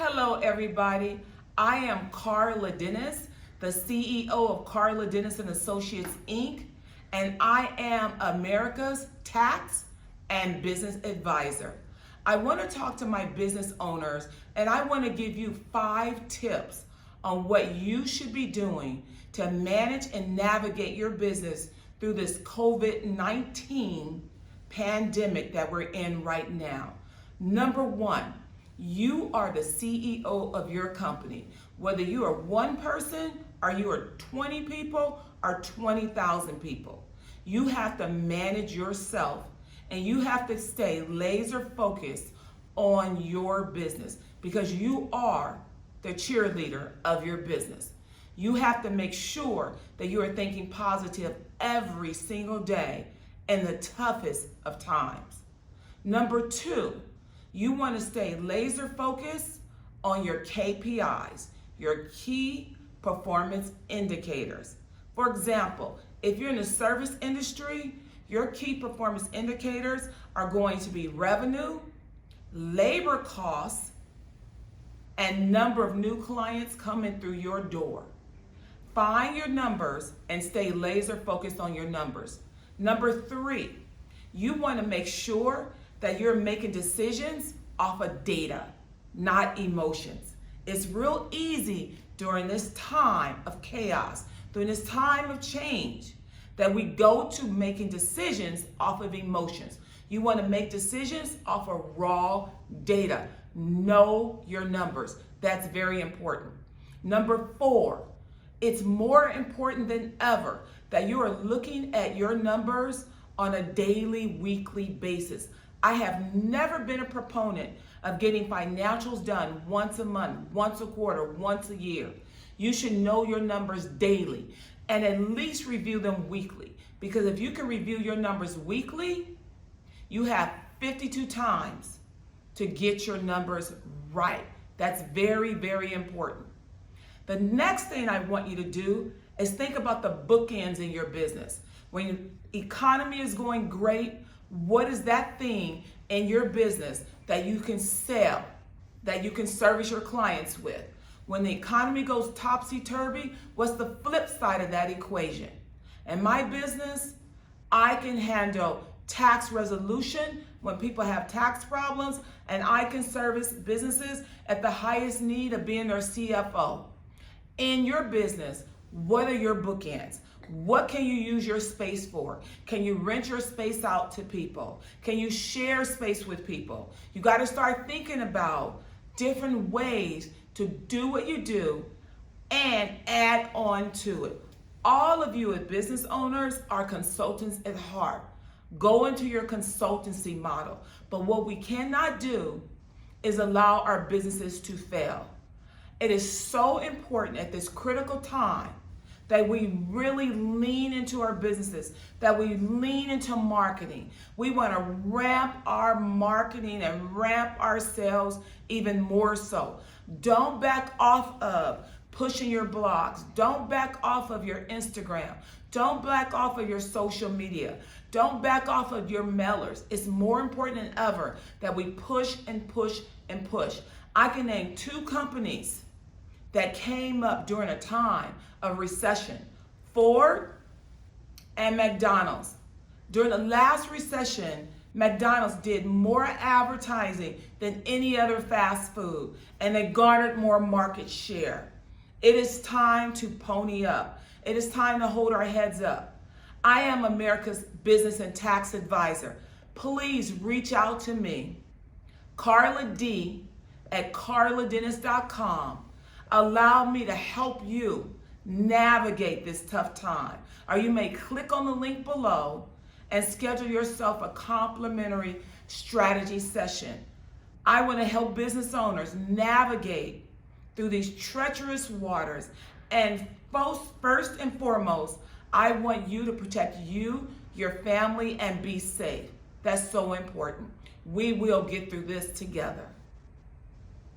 Hello, everybody. I am Carla Dennis, the CEO of Carla Dennis and Associates, Inc., and I am America's tax and business advisor. I want to talk to my business owners, and I want to give you 5 tips on what you should be doing to manage and navigate your business through this COVID-19 pandemic that we're in right now. Number 1, you are the CEO of your company. Whether you are one person or you are 20 people or 20,000 people, you have to manage yourself and you have to stay laser focused on your business because you are the cheerleader of your business. You have to make sure that you are thinking positive every single day in the toughest of times. Number 2, you want to stay laser focused on your KPIs, your key performance indicators. For example, if you're in the service industry, your key performance indicators are going to be revenue, labor costs, and number of new clients coming through your door. Find your numbers and stay laser focused on your numbers. Number 3, you want to make sure that you're making decisions off of data, not emotions. It's real easy during this time of chaos, during this time of change, that we go to making decisions off of emotions. You want to make decisions off of raw data. Know your numbers. That's very important. Number 4, it's more important than ever that you are looking at your numbers on a daily, weekly basis. I have never been a proponent of getting financials done once a month, once a quarter, once a year. You should know your numbers daily and at least review them weekly. Because if you can review your numbers weekly, you have 52 times to get your numbers right. That's very, very important. The next thing I want you to do is think about the bookends in your business. When the economy is going great, what is that thing in your business that you can sell, that you can service your clients with? When the economy goes topsy-turvy, what's the flip side of that equation? In my business, I can handle tax resolution when people have tax problems, and I can service businesses at the highest need of being their CFO. In your business, what are your bookends? What can you use your space for? Can you rent your space out to people? Can you share space with people? You got to start thinking about different ways to do what you do and add on to it. All of you as business owners are consultants at heart. Go into your consultancy model. But what we cannot do is allow our businesses to fail. It is so important at this critical time that we really lean into our businesses, that we lean into marketing. We want to ramp our marketing and ramp our sales even more so. Don't back off of pushing your blogs. Don't back off of your Instagram. Don't back off of your social media. Don't back off of your mailers. It's more important than ever that we push and push and push. I can name 2 companies that came up during a time of recession: Ford and McDonald's. During the last recession, McDonald's did more advertising than any other fast food, and they garnered more market share. It is time to pony up. It is time to hold our heads up. I am America's business and tax advisor. Please reach out to me, Carla D at carladennis.com. Allow me to help you navigate this tough time. Or you may click on the link below and schedule yourself a complimentary strategy session. I want to help business owners navigate through these treacherous waters. And first and foremost, I want you to protect you, your family, and be safe. That's so important. We will get through this together.